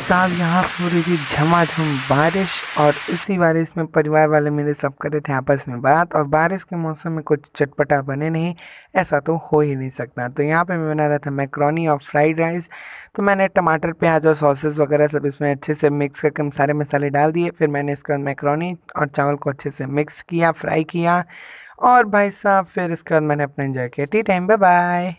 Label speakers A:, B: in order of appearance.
A: साहब यहाँ हो रही थी झमाझम बारिश और इसी बारिश में परिवार वाले मेरे सब कर रहे थे आपस में बात। और बारिश के मौसम में कुछ चटपटा बने नहीं, ऐसा तो हो ही नहीं सकता। तो यहाँ पे मैं बना रहा था मैक्रोनी और फ्राइड राइस। तो मैंने टमाटर प्याज और सॉसेस वगैरह सब इसमें अच्छे से मिक्स करके सारे मसाले डाल दिए। फिर मैंने इसके बाद मैक्रोनी और चावल को अच्छे से मिक्स किया, फ्राई किया। और भाई साहब फिर इसके बाद मैंने अपना एंजॉय किया। Tea time, bye bye.